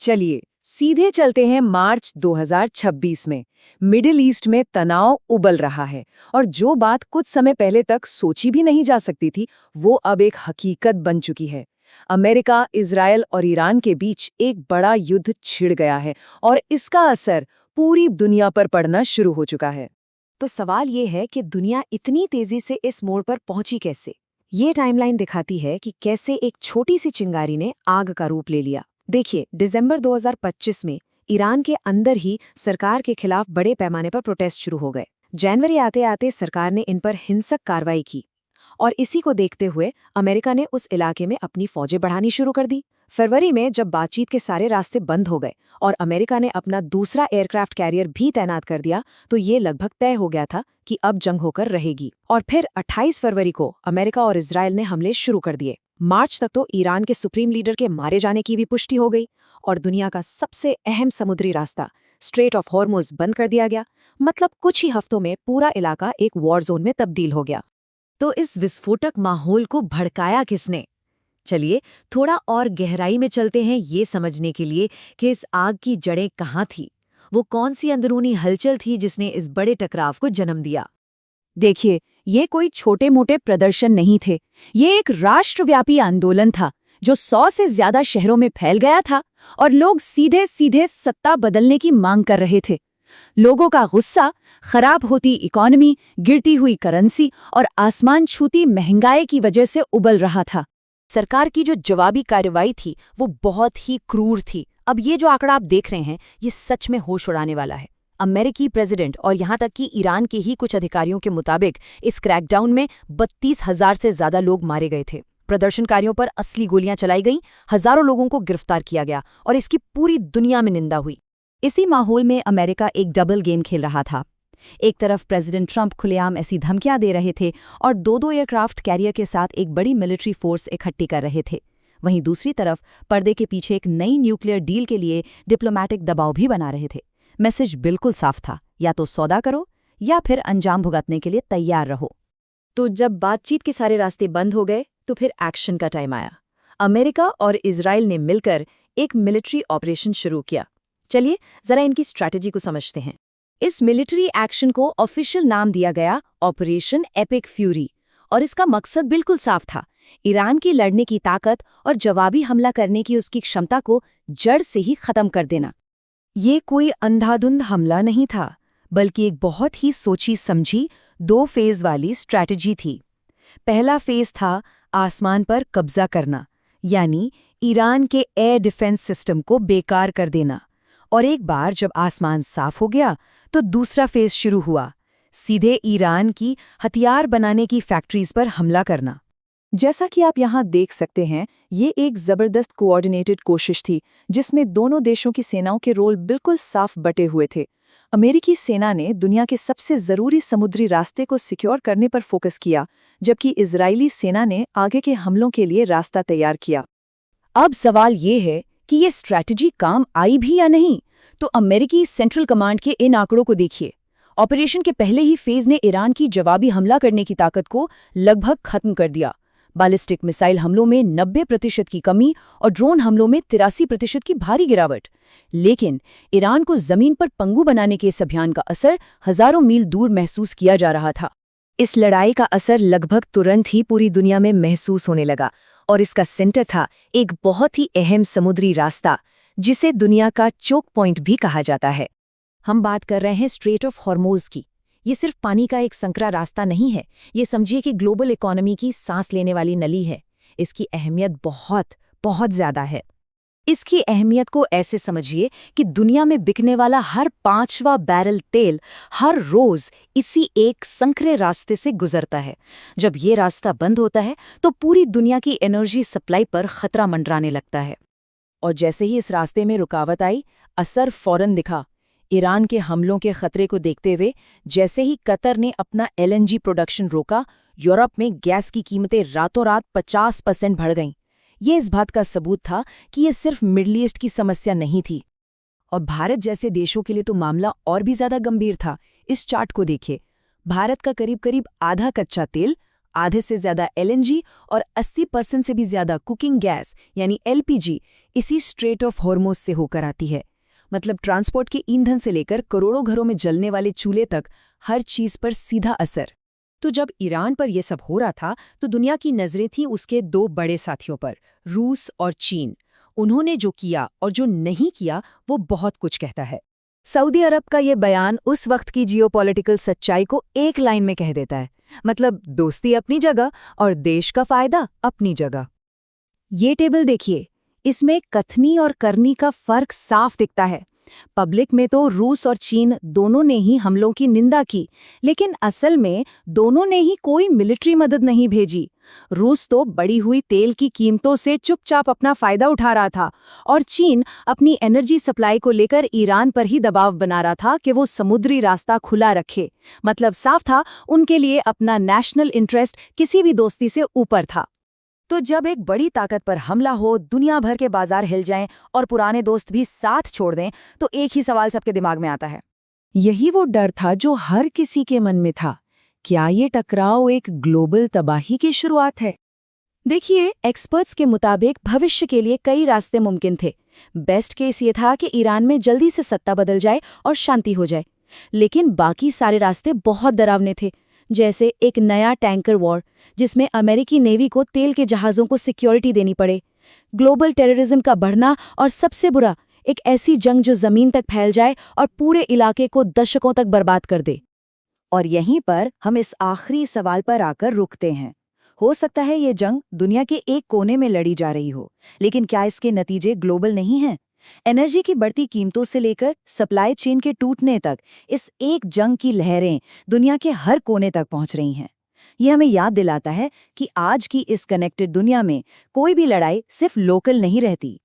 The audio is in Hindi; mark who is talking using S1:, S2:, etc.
S1: चलिए सीधे चलते हैं मार्च 2026 में। मिडिल ईस्ट में तनाव उबल रहा है और जो बात कुछ समय पहले तक सोची भी नहीं जा सकती थी वो अब एक हकीकत बन चुकी है। अमेरिका, इजरायल और ईरान के बीच एक बड़ा युद्ध छिड़ गया है और इसका असर पूरी दुनिया पर पड़ना शुरू हो चुका है।
S2: तो सवाल ये है कि दुनिया इतनी तेजी से इस मोड़ पर पहुंची कैसे। ये टाइमलाइन दिखाती है कि कैसे एक छोटी सी चिंगारी ने आग का रूप ले लिया। देखिए, दिसंबर 2025 में ईरान के अंदर ही सरकार के खिलाफ बड़े पैमाने पर प्रोटेस्ट शुरू हो गए। जनवरी आते आते सरकार ने इन पर हिंसक कार्रवाई की और इसी को देखते हुए अमेरिका ने उस इलाके में अपनी फौजें बढ़ानी शुरू कर दी। फरवरी में जब बातचीत के सारे रास्ते बंद हो गए और अमेरिका ने अपना दूसरा एयरक्राफ्ट कैरियर भी तैनात कर दिया, तो ये लगभग तय हो गया था कि अब जंग होकर रहेगी। और फिर 28 फरवरी को अमेरिका और इजरायल ने हमले शुरू कर दिए। मार्च तक तो ईरान के सुप्रीम लीडर के मारे जाने की भी पुष्टि हो गई और दुनिया का सबसे अहम समुद्री रास्ता स्ट्रेट ऑफ हॉर्मुज बंद कर दिया गया। मतलब कुछ ही हफ्तों में पूरा इलाका एक वॉर जोन में तब्दील हो गया।
S1: तो इस विस्फोटक माहौल को भड़काया किसने? चलिए थोड़ा और गहराई में चलते हैं ये समझने के लिए कि इस आग की जड़ें कहाँ थी। वो कौन सी अंदरूनी हलचल थी जिसने इस बड़े टकराव को जन्म दिया?
S2: देखिए, ये कोई छोटे मोटे प्रदर्शन नहीं थे। ये एक राष्ट्रव्यापी आंदोलन था जो 100 से ज्यादा शहरों में फैल गया था और लोग सीधे सीधे सत्ता बदलने की मांग कर रहे थे। लोगों का गुस्सा खराब होती इकोनॉमी, गिरती हुई करेंसी और आसमान छूती महंगाई की वजह से उबल रहा था। सरकार की जो जवाबी कार्रवाई थी वो बहुत ही क्रूर थी। अब ये जो आंकड़ा आप देख रहे हैं ये सच में होश उड़ाने वाला है। अमेरिकी प्रेसिडेंट और यहाँ तक कि ईरान के ही कुछ अधिकारियों के मुताबिक इस क्रैकडाउन में 32,000 से ज्यादा लोग मारे गए थे। प्रदर्शनकारियों पर असली गोलियां चलाई गईं, हजारों लोगों को गिरफ्तार किया गया और इसकी पूरी दुनिया में निंदा हुई।
S1: इसी माहौल में अमेरिका एक डबल गेम खेल रहा था। एक तरफ प्रेसिडेंट ट्रंप खुलेआम ऐसी धमकियां दे रहे थे और दो एयरक्राफ्ट कैरियर के साथ एक बड़ी मिलिट्री फोर्स इकट्ठी कर रहे थे। वहीं दूसरी तरफ पर्दे के पीछे एक नई न्यूक्लियर डील के लिए डिप्लोमैटिक दबाव भी बना रहे थे। मैसेज बिल्कुल साफ था, या तो सौदा करो या फिर अंजाम भुगतने के लिए तैयार रहो।
S2: तो जब बातचीत के सारे रास्ते बंद हो गए तो फिर एक्शन का टाइम आया। अमेरिका और इजराइल ने मिलकर एक मिलिट्री ऑपरेशन शुरू किया। चलिए जरा इनकी स्ट्रैटेजी को समझते हैं।
S1: इस मिलिट्री एक्शन को ऑफिशियल नाम दिया गया ऑपरेशन एपिक फ्यूरी और इसका मकसद बिल्कुल साफ था, ईरान की लड़ने की ताकत और जवाबी हमला करने की उसकी क्षमता को जड़ से ही खत्म कर देना। ये कोई अंधाधुंध हमला नहीं था, बल्कि एक बहुत ही सोची समझी 2 फेज वाली स्ट्रैटेजी थी। पहला फेज था आसमान पर कब्जा करना, यानी ईरान के एयर डिफेंस सिस्टम को बेकार कर देना। और एक बार जब आसमान साफ हो गया तो दूसरा फेज शुरू हुआ, सीधे ईरान की हथियार बनाने की फैक्ट्रीज पर हमला करना। जैसा कि आप यहाँ देख सकते हैं, ये एक जबरदस्त कोऑर्डिनेटेड कोशिश थी जिसमें दोनों देशों की सेनाओं के रोल बिल्कुल साफ बटे हुए थे। अमेरिकी सेना ने दुनिया के सबसे जरूरी समुद्री रास्ते को सिक्योर करने पर फोकस किया, जबकि इजरायली सेना ने आगे के हमलों के लिए रास्ता तैयार किया।
S2: अब सवाल ये है कि ये स्ट्रैटेजी काम आई भी या नहीं। तो अमेरिकी सेंट्रल कमांड के इन आंकड़ों को देखिए। ऑपरेशन के पहले ही फेज ने ईरान की जवाबी हमला करने की ताकत को लगभग खत्म कर दिया। बैलिस्टिक मिसाइल हमलों में 90% की कमी और ड्रोन हमलों में 83% की भारी गिरावट। लेकिन ईरान को जमीन पर पंगु बनाने के इस अभियान का असर हजारों मील दूर महसूस किया जा रहा था।
S1: इस लड़ाई का असर लगभग तुरंत ही पूरी दुनिया में महसूस होने लगा और इसका सेंटर था एक बहुत ही अहम समुद्री रास्ता जिसे दुनिया का चोक पॉइंट भी कहा जाता है।
S2: हम बात कर रहे हैं स्ट्रेट ऑफ हॉर्मुज की। ये सिर्फ पानी का एक संकरा रास्ता नहीं है, ये समझिए कि ग्लोबल इकोनॉमी की सांस लेने वाली नली है। इसकी अहमियत बहुत बहुत ज्यादा है। इसकी अहमियत को ऐसे समझिए कि दुनिया में बिकने वाला हर 5वां बैरल तेल हर रोज इसी एक संकरे रास्ते से गुजरता है। जब ये रास्ता बंद होता है तो पूरी दुनिया की एनर्जी सप्लाई पर खतरा मंडराने लगता है। और जैसे ही इस रास्ते में रुकावट आई, असर फौरन दिखा। ईरान के हमलों के खतरे को देखते हुए जैसे ही कतर ने अपना LNG प्रोडक्शन रोका, यूरोप में गैस की कीमतें रातों रात 50% बढ़ गईं। ये इस बात का सबूत था कि ये सिर्फ मिडल ईस्ट की समस्या नहीं थी। और भारत जैसे देशों के लिए तो मामला और भी ज्यादा गंभीर था। इस चार्ट को देखिए। भारत का करीब करीब आधा कच्चा तेल, आधे से ज्यादा LNG और 80% से भी ज्यादा कुकिंग गैस यानी LPG इसी स्ट्रेट ऑफ हॉर्मोज से होकर आती है। मतलब ट्रांसपोर्ट के ईंधन से लेकर करोड़ों घरों में जलने वाले चूल्हे तक हर चीज पर सीधा असर। तो जब ईरान पर यह सब हो रहा था तो दुनिया की नजरें थीं उसके दो बड़े साथियों पर, रूस और चीन। उन्होंने जो किया और जो नहीं किया वो बहुत कुछ कहता है।
S1: सऊदी अरब का ये बयान उस वक्त की जियोपॉलिटिकल सच्चाई को एक लाइन में कह देता है। मतलब दोस्ती अपनी जगह और देश का फायदा अपनी जगह। ये टेबल देखिए, इसमें कथनी और करनी का फर्क साफ दिखता है। पब्लिक में तो रूस और चीन दोनों ने ही हमलों की निंदा की, लेकिन असल में दोनों ने ही कोई मिलिट्री मदद नहीं भेजी। रूस तो बढ़ी हुई तेल की कीमतों से चुपचाप अपना फायदा उठा रहा था और चीन अपनी एनर्जी सप्लाई को लेकर ईरान पर ही दबाव बना रहा था कि वो समुद्री रास्ता खुला रखे। मतलब साफ था, उनके लिए अपना नेशनल इंटरेस्ट किसी भी दोस्ती से ऊपर था। तो जब एक बड़ी ताकत पर हमला हो, दुनिया भर के बाजार हिल जाएं और पुराने दोस्त भी साथ छोड़ दें, तो एक ही सवाल सबके दिमाग में आता है।
S2: यही वो डर था जो हर किसी के मन में था। क्या ये टकराव एक ग्लोबल तबाही की शुरुआत है?
S1: देखिए, एक्सपर्ट्स के मुताबिक भविष्य के लिए कई रास्ते मुमकिन थे। बेस्ट केस ये था कि ईरान में जल्दी से सत्ता बदल जाए और शांति हो जाए। लेकिन बाकी सारे रास्ते बहुत डरावने थे, जैसे एक नया टैंकर वॉर जिसमें अमेरिकी नेवी को तेल के जहाज़ों को सिक्योरिटी देनी पड़े, ग्लोबल टेररिज्म का बढ़ना और सबसे बुरा, एक ऐसी जंग जो ज़मीन तक फैल जाए और पूरे इलाके को दशकों तक बर्बाद कर दे।
S2: और यहीं पर हम इस आखिरी सवाल पर आकर रुकते हैं। हो सकता है ये जंग दुनिया के एक कोने में लड़ी जा रही हो, लेकिन क्या इसके नतीजे ग्लोबल नहीं हैं? एनर्जी की बढ़ती कीमतों से लेकर सप्लाई चेन के टूटने तक इस एक जंग की लहरें दुनिया के हर कोने तक पहुंच रही हैं। ये हमें याद दिलाता है कि आज की इस कनेक्टेड दुनिया में कोई भी लड़ाई सिर्फ लोकल नहीं रहती,